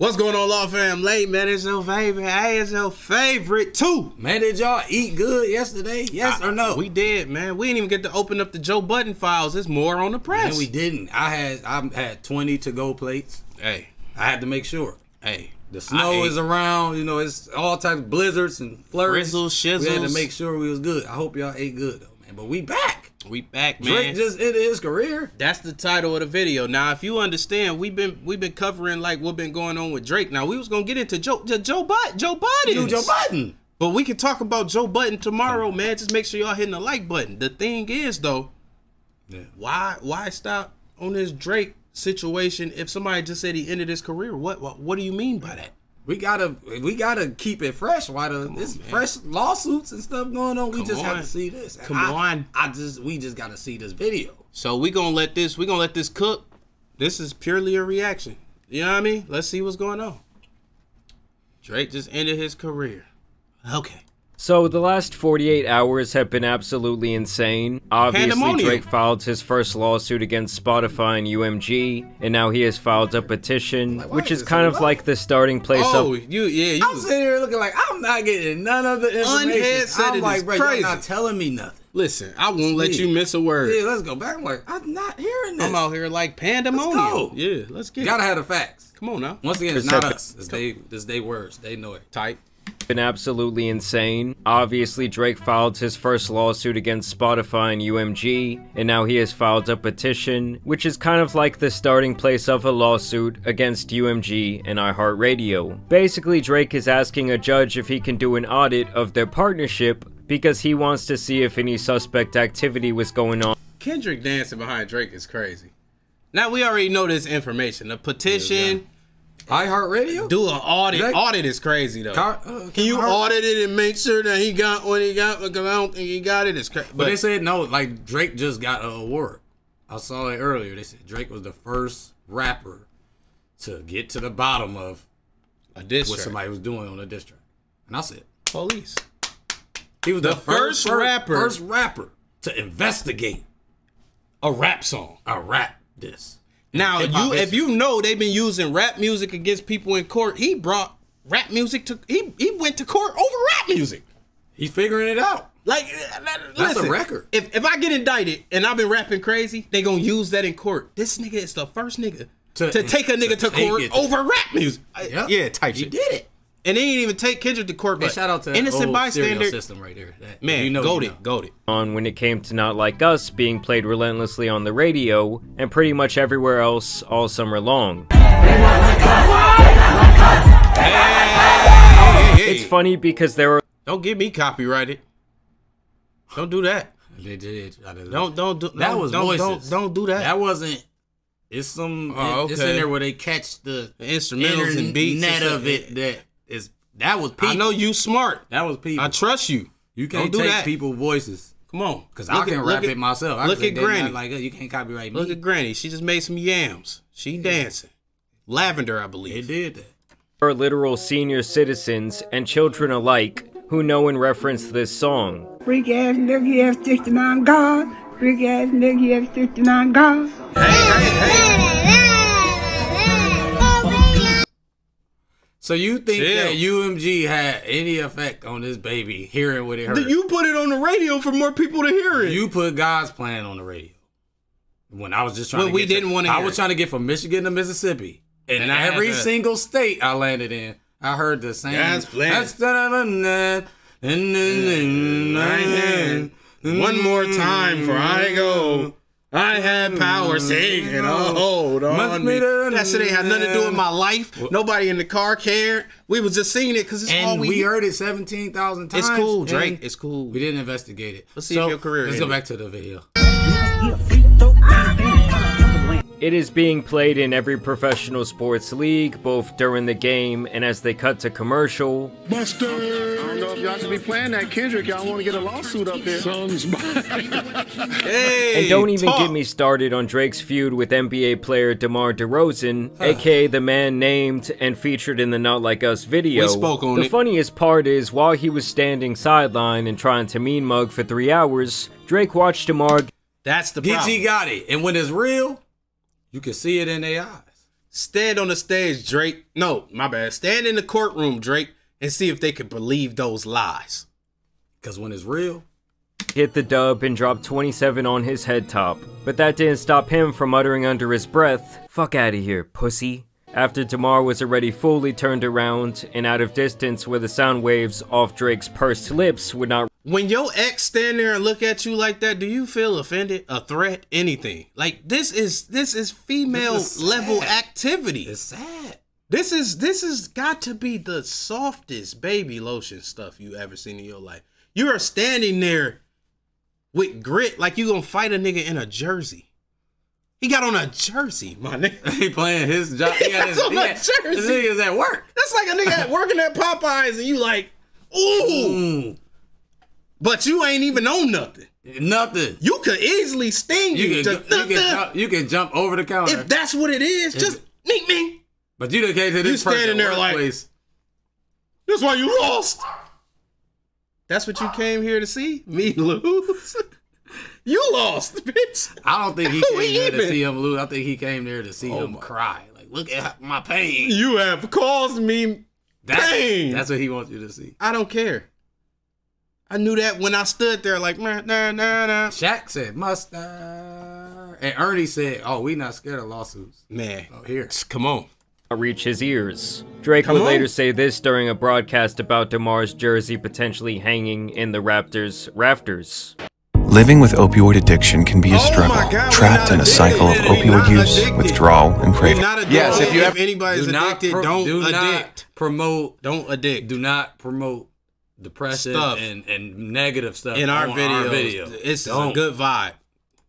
What's going on, Law Fam? Late, man, it's your favorite. Hey, it's your favorite too. Man, did y'all eat good yesterday? Yes or no? We did, man. We didn't even get to open up the Joe Budden files. It's more on the press. Man, we didn't. I had 20 to-go plates. Hey. I had to make sure. Hey. The snow is around. You know, it's all types of blizzards and flurries. Frizzles, shizzles. We had to make sure we was good. I hope y'all ate good, though, man. But we back. We back, man. Drake just ended his career. That's the title of the video. Now, if you understand, we've been covering like what's been going on with Drake. Now, we was gonna get into Joe Budden. But we can talk about Joe Budden tomorrow, man. Just make sure y'all hitting the like button. The thing is, though, why stop on this Drake situation if somebody just said he ended his career? What do you mean by that? We gotta keep it fresh. This fresh lawsuits and stuff going on. We just have to see this. We just gotta see this video. So we gonna let this cook. This is purely a reaction. You know what I mean? Let's see what's going on. Drake just ended his career. Okay. So the last 48 hours have been absolutely insane. Obviously, Drake filed his first lawsuit against Spotify and UMG, and now he has filed a petition, which is kind of like the starting place I'm sitting here looking like I'm not getting none of the information. I'm like, bro, you're not telling me nothing. Listen, I won't let you miss a word. Yeah, let's go back. I'm like, I'm not hearing this. I'm out here like pandemonium. Let's go. Yeah, let's get it. You gotta have the facts. Come on now. Once again, it's not us. It's they words. They know it. Type. Been absolutely insane. Obviously, Drake filed his first lawsuit against Spotify and UMG, and now he has filed a petition, which is kind of like the starting place of a lawsuit against UMG and iHeartRadio. Basically, Drake is asking a judge if he can do an audit of their partnership because he wants to see if any suspect activity was going on. Kendrick dancing behind Drake is crazy. Now, we already know this information. The petition... iHeartRadio? Do an audit. Audit is crazy though. Can you audit it and make sure that he got what he got? Because I don't think he got it. It's crazy. But they said no. Like Drake just got an award. I saw it earlier. They said Drake was the first rapper to get to the bottom of a diss what track. somebody was doing on a diss track. And I said, police. He was the first rapper to investigate a rap song, a rap diss. Now, if you know they've been using rap music against people in court, he brought rap music to he went to court over rap music. He's figuring it out. Like, that's a record. If I get indicted and I've been rapping crazy, they gonna use that in court. This nigga is the first nigga to take a nigga to court over rap music. Yeah, type shit. He did it. And they didn't even take Kendrick to court, but shout out to innocent old bystander system right there. Man, goated. On when it came to Not Like Us being played relentlessly on the radio and pretty much everywhere else all summer long. It's funny because there were... Don't get me copyrighted. Don't do that. They did. Don't do that. Was voices. Don't do that. That wasn't. It's some. It's in there where they catch the instrumentals and beats net of it. That was people. I know you smart. That was people. I trust you. You can't take people's voices. Come on, because I can rap it myself. Look at Granny. Like you can't copyright me. Look at Granny. She just made some yams. She dancing. Lavender, I believe. They did that. There are literal senior citizens and children alike who know and reference this song. Freak ass nigga, you have 69 God. Freak ass nigga, you have 69 God. So you think that UMG had any effect on this baby hearing what it heard? You put it on the radio for more people to hear it. You put God's Plan on the radio. When I was just trying I was trying to get from Michigan to Mississippi. And every single state I landed in, I heard the same. God's Plan. One more time for I go. I had power singing, hold on me. That shit ain't had nothing to do with my life. Nobody in the car cared. We was just singing it because it's all we heard it 17,000 times. It's cool, Drake. It's cool. We didn't investigate it. Let's see if your career Let's go back to the video. It is being played in every professional sports league, both during the game and as they cut to commercial. Buster! I don't know if y'all should be playing that Kendrick. Y'all want to get a lawsuit up there. Hey, and don't even get me started on Drake's feud with NBA player DeMar DeRozan, aka the man named and featured in the Not Like Us video. We spoke on it. The funniest part is, while he was standing sideline and trying to mean mug for 3 hours, Drake watched DeMar. That's the problem. PG got it. And when it's real, you can see it in their eyes. Stand on the stage, Drake. No, my bad. Stand in the courtroom, Drake, and see if they could believe those lies. Because when it's real, hit the dub and dropped 27 on his head top. But that didn't stop him from uttering under his breath, "Fuck outta here, pussy." After Damar was already fully turned around and out of distance where the sound waves off Drake's pursed lips would not. When your ex stand there and look at you like that, do you feel offended, a threat, anything? Like this is female level activity. It's sad. This is got to be the softest baby lotion stuff you ever seen in your life. You are standing there with grit like you gonna fight a nigga in a jersey. He got on a jersey, my nigga. He playing his job. He got his jersey. This nigga's at work. That's like a nigga working at Popeyes and you like, ooh. But you ain't even on nothing. Nothing. You could easily sting you. You can jump over the counter. If that's what it is, just me. But you done came to this standing there like, that's why you lost. That's what you came here to see? Me lose? You lost, bitch. I don't think he came there to see him lose. I think he came there to see him cry. Like, look at my pain. You have caused me pain. That's what he wants you to see. I don't care. I knew that when I stood there like, nah. Shaq said, mustard. And Ernie said, oh, we not scared of lawsuits. Man. Oh, here. Come on. Reach his ears. Drake would later say this during a broadcast about Damar's jersey potentially hanging in the Raptors' rafters. Living with opioid addiction can be a struggle, trapped in a cycle of opioid use, withdrawal, and craving. Yes, if anybody's addicted, don't addict. Do not promote depressive and negative stuff in our videos. It's a good vibe.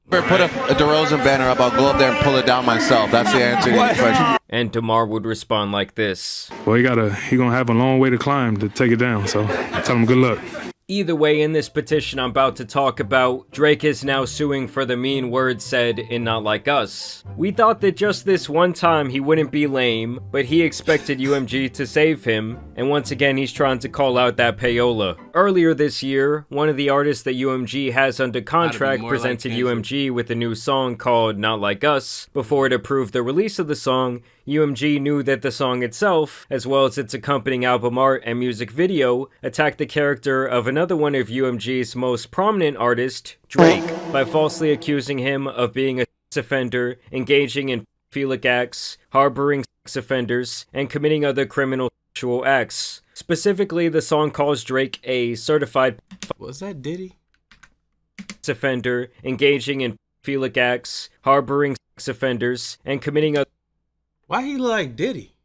Put a DeRozan banner up, I'll go up there and pull it down myself. That's the answer to your question. And Damar would respond like this. Well, he gonna have a long way to climb to take it down, so I tell him good luck. Either way, in this petition I'm about to talk about, Drake is now suing for the mean words said in Not Like Us. We thought that just this one time he wouldn't be lame, but he expected UMG to save him, and once again he's trying to call out that payola. Earlier this year, one of the artists that UMG has under contract presented UMG with a new song called Not Like Us. Before it approved the release of the song, UMG knew that the song itself, as well as its accompanying album art and music video, attacked the character of another one of UMG's most prominent artists, Drake, by falsely accusing him of being a sex offender, engaging in pedophilic acts, harboring sex offenders, and committing other criminal sexual acts. Specifically, the song calls Drake a certified was that Diddy? Sex offender, engaging in pedophilic acts, harboring sex offenders, and committing other. Why he look like Diddy?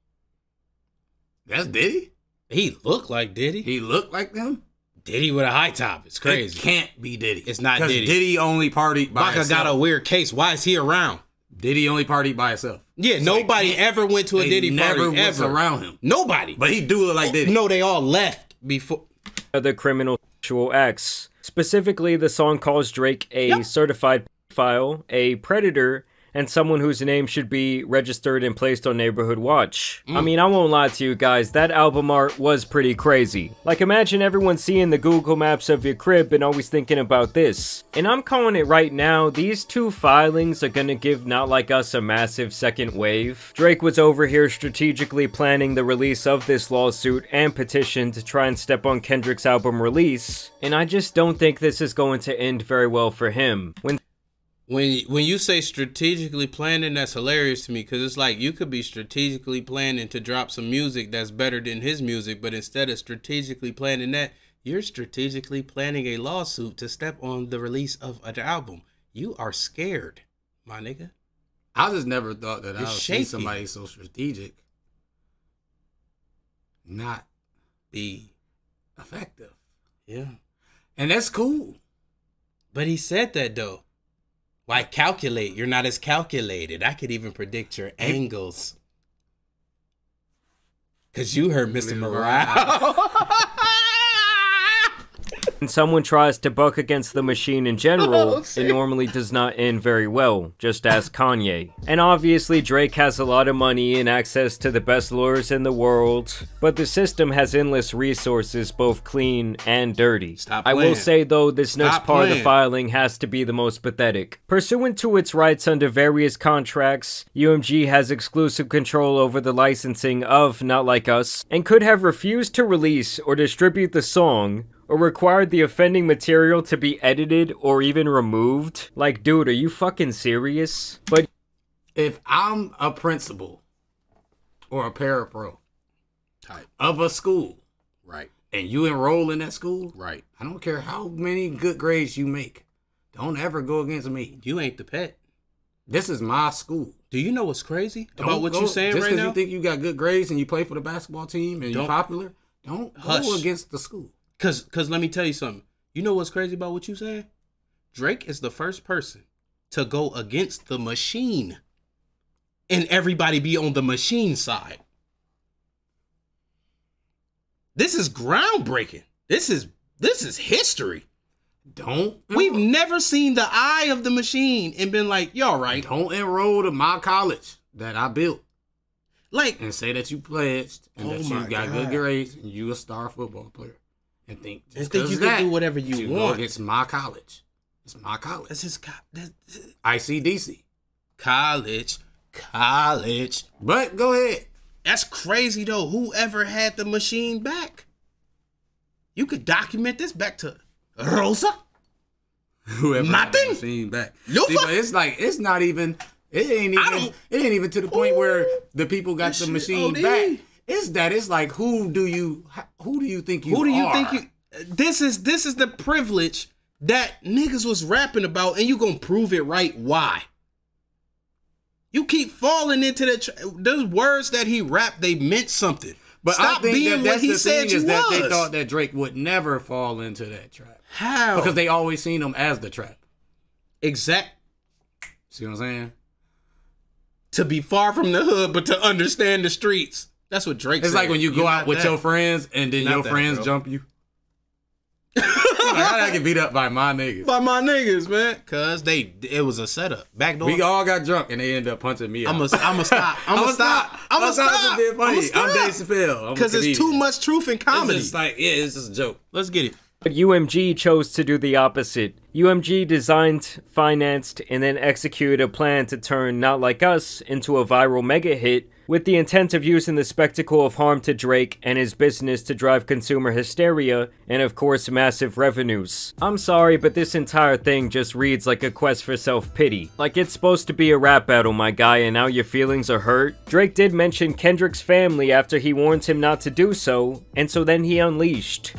That's Diddy? He looked like Diddy. He looked like them? Diddy with a high top. It's crazy. It can't be Diddy. It's not Diddy. Diddy only partied by himself. Baka got a weird case. Why is he around? Diddy only partied by himself. Yeah, so nobody ever went to a Diddy party ever. Was around him. Nobody. But he do look like Diddy. No, they all left before. Other criminal sexual acts. Specifically, the song calls Drake a certified pedophile, a predator, and someone whose name should be registered and placed on Neighborhood Watch. I mean, I won't lie to you guys, that album art was pretty crazy. Like, imagine everyone seeing the Google Maps of your crib and always thinking about this. And I'm calling it right now, these two filings are gonna give Not Like Us a massive second wave. Drake was over here strategically planning the release of this lawsuit and petition to try and step on Kendrick's album release, and I just don't think this is going to end very well for him. When you say strategically planning, that's hilarious to me, because it's like you could be strategically planning to drop some music that's better than his music, but instead of strategically planning that, you're strategically planning a lawsuit to step on the release of an album. You are scared, my nigga. I just never thought that I would see somebody so strategic not be effective. Yeah. And that's cool. But he said that, though. Why calculate? You're not as calculated. I could even predict your angles. Because you heard Mr. Morale. When someone tries to buck against the machine in general, it normally does not end very well, just ask Kanye. And obviously Drake has a lot of money and access to the best lawyers in the world, but the system has endless resources, both clean and dirty. I will say though, this next part of the filing has to be the most pathetic. Pursuant to its rights under various contracts, UMG has exclusive control over the licensing of Not Like Us, and could have refused to release or distribute the song, or required the offending material to be edited or even removed. Like, dude, are you fucking serious? But if I'm a principal or a parapro of a school, right, and you enroll in that school, right, I don't care how many good grades you make, don't ever go against me. You ain't the pet. This is my school. Do you know what's crazy about what you're saying right now? Just because you think you got good grades and you play for the basketball team and you're popular, don't go against the school. Cause let me tell you something. You know what's crazy about what you saying? Drake is the first person to go against the machine and everybody be on the machine side. This is groundbreaking. This is history. We've never seen the eye of the machine and been like, y'all right. Don't enroll to my college that I built. Like, and say that you pledged and that you got good grades and you a star football player. And think you can do whatever you want. It's my college. It's my college. This is ICDC. College. But go ahead. That's crazy though. Whoever had the machine back? You could document this back to Rosa. Whoever had the machine back. See, but it's like it ain't even to the point where the people got the machine back. It's like who do you think you are? This is the privilege that niggas was rapping about, and you gonna prove it right? Why? You keep falling into those words that he rapped. They meant something. But stop I think being what he said you was. That they thought that Drake would never fall into that trap. How? Because they always seen him as the trap. Exact. See what I'm saying? To be far from the hood, but to understand the streets. That's what Drake said. It's like when you go out with your friends and then your friends jump you. I get beat up by my niggas. By my niggas, man. Cause it was a setup. Backdoor. We all got drunk and they ended up punching me out. I'ma stop. I'm Dave Chappelle. Cause it's too much truth in comedy. It's just like, it's just a joke. Let's get it. But UMG chose to do the opposite. UMG designed, financed, and then executed a plan to turn Not Like Us into a viral mega hit with the intent of using the spectacle of harm to Drake and his business to drive consumer hysteria and of course massive revenues. I'm sorry, but this entire thing just reads like a quest for self-pity. Like it's supposed to be a rap battle, my guy, and now your feelings are hurt? Drake did mention Kendrick's family after he warned him not to do so, and so then he unleashed.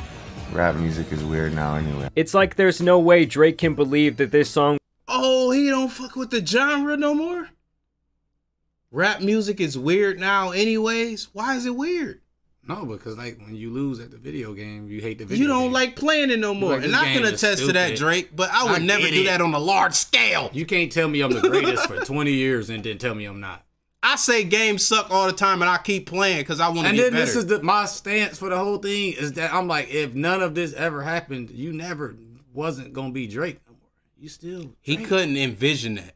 Rap music is weird now anyway. It's like there's no way Drake can believe that this song— Oh, he don't fuck with the genre no more? Rap music is weird now anyways? Why is it weird? No, because like when you lose at the video game, you hate the video game. You don't like playing it no more. Like, and I can attest to that, Drake, but I would never do that on a large scale. You can't tell me I'm the greatest for 20 years and then tell me I'm not. I say games suck all the time and I keep playing because I want to get better. And then this is my stance for the whole thing is that I'm like, if none of this ever happened, you never wasn't going to be Drake no more. You still Drake. He couldn't envision that.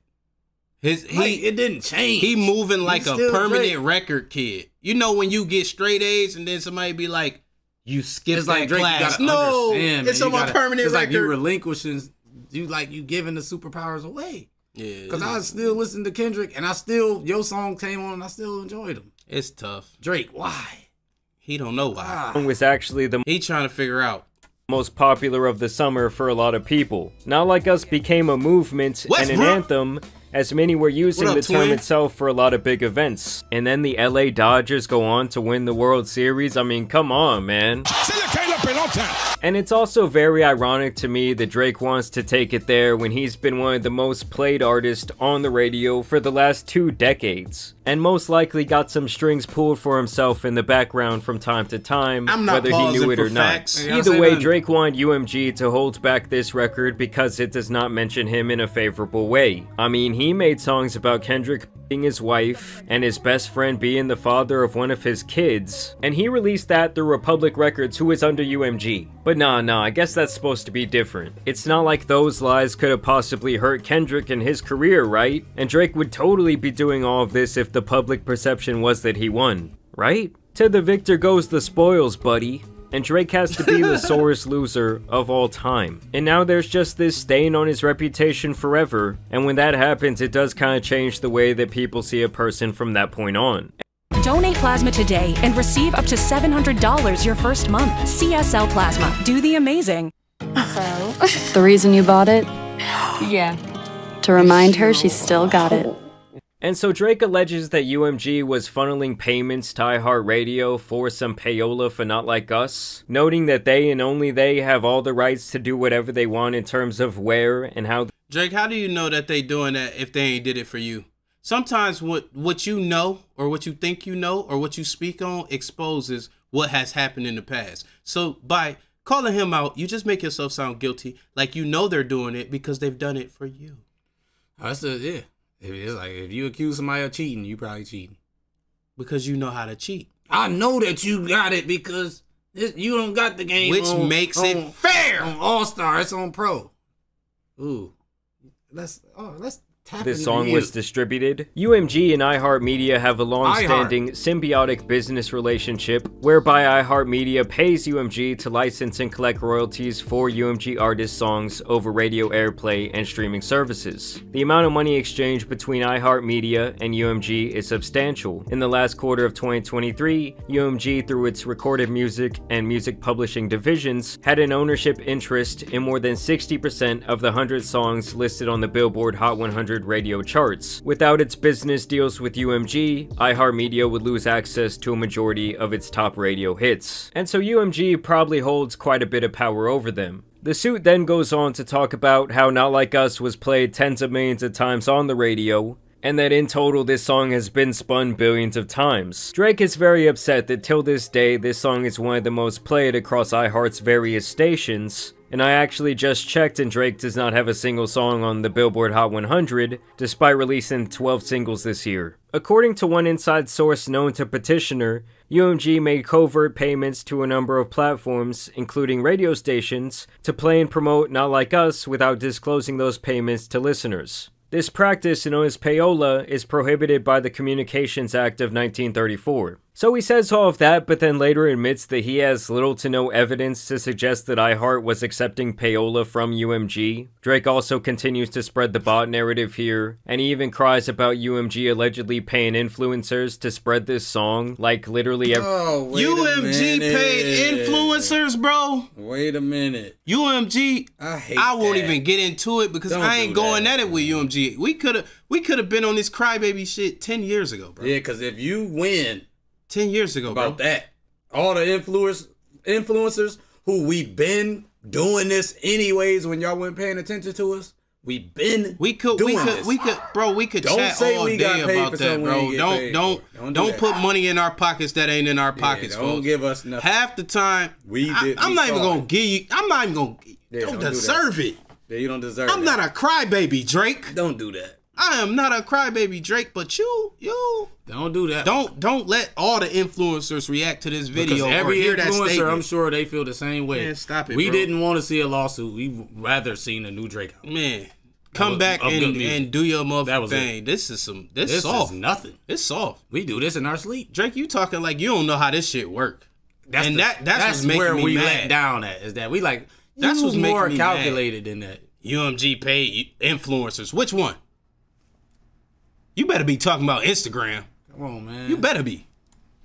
It didn't change. He moving like a permanent record kid. You know when you get straight A's and then somebody be like, you skipped that Drake, class. No, it's on my permanent record. It's like you relinquishing, you giving the superpowers away. Yeah, because I still listen to Kendrick and your song came on and I still enjoyed them. It's tough. Drake, why? He don't know why. It was actually he trying to figure out. Most popular of the summer for a lot of people. Not Like Us became a movement and an anthem, as many were using the term itself for a lot of big events. And then the LA Dodgers go on to win the World Series. I mean, come on, man. And it's also very ironic to me that Drake wants to take it there when he's been one of the most played artists on the radio for the last 2 decades. And most likely got some strings pulled for himself in the background from time to time, whether he knew it or not. Either way, Drake wanted UMG to hold back this record because it does not mention him in a favorable way. I mean, he made songs about Kendrick being his wife and his best friend being the father of one of his kids, and he released that through Republic Records, who is under UMG. But nah, I guess that's supposed to be different. It's not like those lies could have possibly hurt Kendrick and his career, right? And Drake would totally be doing all of this if the public perception was that he won, right? To the victor goes the spoils, buddy. And Drake has to be the sorest loser of all time. And now there's just this stain on his reputation forever, and when that happens, it does kind of change the way that people see a person from that point on. Donate plasma today and receive up to $700 your first month. CSL Plasma. Do the amazing. So, the reason you bought it? Yeah. To remind her she's still got it. And so Drake alleges that UMG was funneling payments to iHeartRadio for some payola for Not Like Us, noting that they and only they have all the rights to do whatever they want in terms of where and how. Drake, how do you know that they doing that if they ain't did it for you? Sometimes what you know or what you think you know or what you speak on exposes what has happened in the past. So by calling him out, you just make yourself sound guilty, like you know they're doing it because they've done it for you. Yeah. It's like if you accuse somebody of cheating, you probably cheating. Because you know how to cheat. I know that you got it because you don't got the game. Which makes it fair. On All-Star, it's on Pro. Ooh. Let's this song was distributed. UMG and iHeartMedia have a long-standing symbiotic business relationship whereby iHeartMedia pays UMG to license and collect royalties for UMG artist songs over radio airplay and streaming services. The amount of money exchanged between iHeartMedia and UMG is substantial. In the last quarter of 2023, UMG, through its recorded music and music publishing divisions, had an ownership interest in more than 60% of the 100 songs listed on the Billboard Hot 100 radio charts. Without its business deals with UMG, iHeartMedia would lose access to a majority of its top radio hits. And so UMG probably holds quite a bit of power over them. The suit then goes on to talk about how Not Like Us was played tens of millions of times on the radio, and that in total this song has been spun billions of times. Drake is very upset that till this day this song is one of the most played across iHeart's various stations, and I actually just checked and Drake does not have a single song on the Billboard Hot 100, despite releasing 12 singles this year. According to one inside source known to Petitioner, UMG made covert payments to a number of platforms, including radio stations, to play and promote Not Like Us without disclosing those payments to listeners. This practice, known as payola, is prohibited by the Communications Act of 1934. So he says all of that, but then later admits that he has little to no evidence to suggest that iHeart was accepting payola from UMG. Drake also continues to spread the bot narrative here, and he even cries about UMG allegedly paying influencers to spread this song, like literally UMG paid influencers, bro? Wait a minute. UMG, I won't even get into it because I ain't going at it with UMG. We could have been on this crybaby shit 10 years ago, bro. Yeah, because if you win 10 years ago, about bro. that, all the influencers who we've been doing this anyways when y'all weren't paying attention to us, we could don't chat say all we day got paid about for that, bro. Don't put money in our pockets that ain't in our pockets, don't give us nothing. Half the time I'm not even gonna don't deserve it. Yeah, you don't deserve it. I'm not a crybaby, Drake. Don't do that. I am not a crybaby, Drake, but you don't do that. Don't let all the influencers react to this video because every or hear influencer, that statement. I'm sure they feel the same way. Man, stop it, we bro. didn't want to see a lawsuit. We rather seen a new Drake album. Man, come back and do your motherfucking thing. This is soft. Is nothing. It's soft. We do this in our sleep. Drake, you talking like you don't know how this shit work. That's what's where making me we mad. let down at, is that we like that's what's making more me calculated than that. UMG paid influencers. Which one? You better be talking about Instagram. Come on, man. You better be.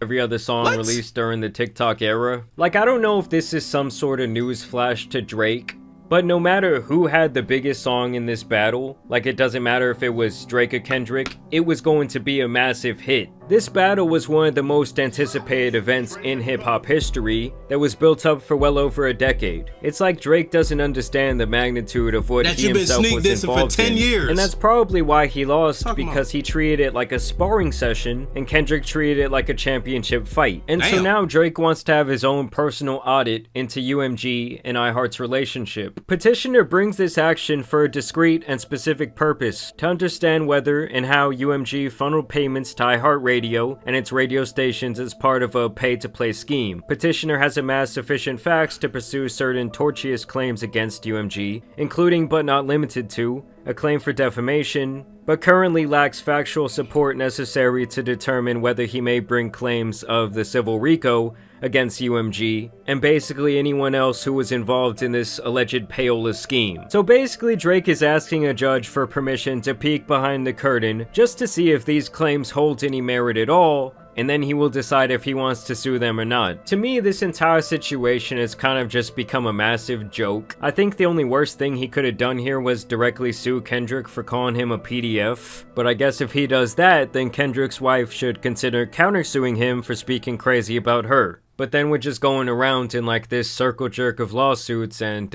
Every other song released during the TikTok era. Like, I don't know if this is some sort of news flash to Drake, but no matter who had the biggest song in this battle, like it doesn't matter if it was Drake or Kendrick, it was going to be a massive hit. This battle was one of the most anticipated events in hip-hop history that was built up for well over a decade. It's like Drake doesn't understand the magnitude of what he himself was involved for 10 years. And that's probably why he lost, because he treated it like a sparring session and Kendrick treated it like a championship fight. And so now Drake wants to have his own personal audit into UMG and iHeart's relationship. Petitioner brings this action for a discrete and specific purpose, to understand whether and how UMG funneled payments to iHeartRadio Radio and its radio stations as part of a pay-to-play scheme. Petitioner has amassed sufficient facts to pursue certain tortious claims against UMG, including but not limited to a claim for defamation, but currently lacks factual support necessary to determine whether he may bring claims of the civil RICO against UMG, and basically anyone else who was involved in this alleged payola scheme. So basically Drake is asking a judge for permission to peek behind the curtain just to see if these claims hold any merit at all, and then he will decide if he wants to sue them or not. To me, this entire situation has kind of just become a massive joke. I think the only worst thing he could have done here was directly sue Kendrick for calling him a PDF, but I guess if he does that, then Kendrick's wife should consider countersuing him for speaking crazy about her. But then we're just going around in like this circle jerk of lawsuits, and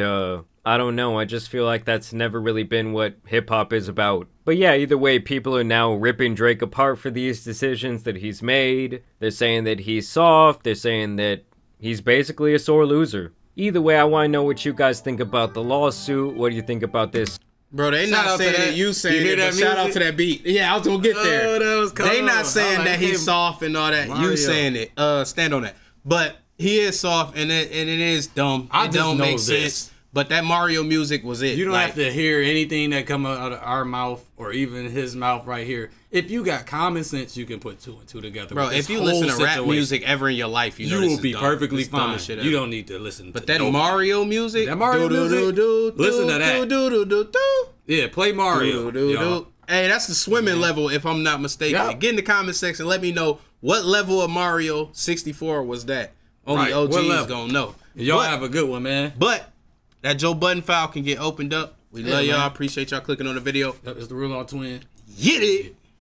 I don't know, I just feel like that's never really been what hip-hop is about. But yeah, either way, people are now ripping Drake apart for these decisions that he's made. They're saying that he's soft, they're saying that he's basically a sore loser. Either way, I want to know what you guys think about the lawsuit. What do you think about this? Bro, they not saying it, you saying it, but shout out to that beat. Yeah, I was gonna get there. That was cool. They not saying that he's soft and all that. Mario. You saying it. Stand on that. But he is soft, and it is dumb. It don't make sense. But that Mario music was it. You don't have to hear anything that come out of our mouth or even his mouth right here. If you got common sense, you can put two and two together. Bro, if you listen to rap music ever in your life, you know will be perfectly fine. You don't need to listen to that Mario music. That Mario music, listen to that. Yeah, play Mario. Hey, that's the swimming level, if I'm not mistaken. Yep. Get in the comment section. Let me know what level of Mario 64 was that. Only OG's gonna know. Y'all have a good one, man. But that Joe Budden file can get opened up. We love y'all. Appreciate y'all clicking on the video. It's the Real Law Twin. Get it.